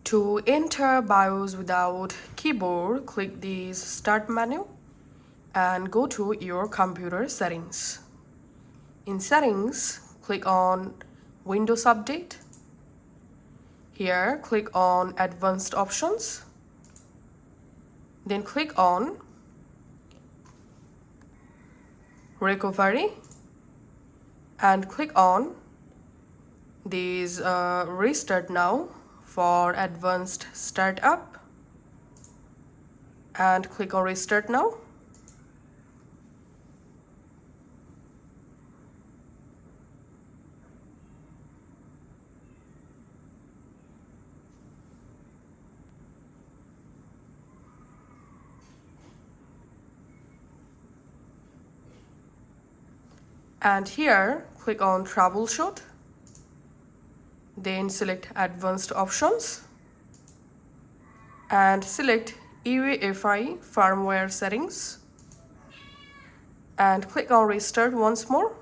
To enter BIOS without keyboard, click the Start menu and go to your computer settings. In Settings, click on Windows Update. Here, click on Advanced Options. Then click on Recovery and click on this Restart Now for Advanced Startup and click on Restart Now. And here, click on Troubleshoot. Then select Advanced Options and select UEFI Firmware Settings and click on Restart once more.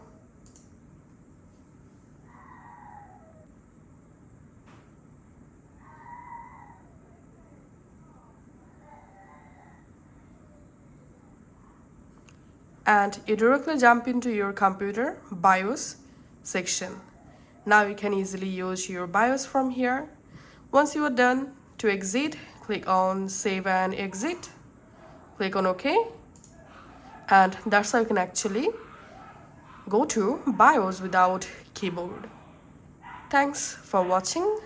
And you directly jump into your computer BIOS section. Now you can easily use your BIOS from here. Once you are done, to exit, click on Save and Exit. Click on OK. And that's how you can actually go to BIOS without keyboard. Thanks for watching.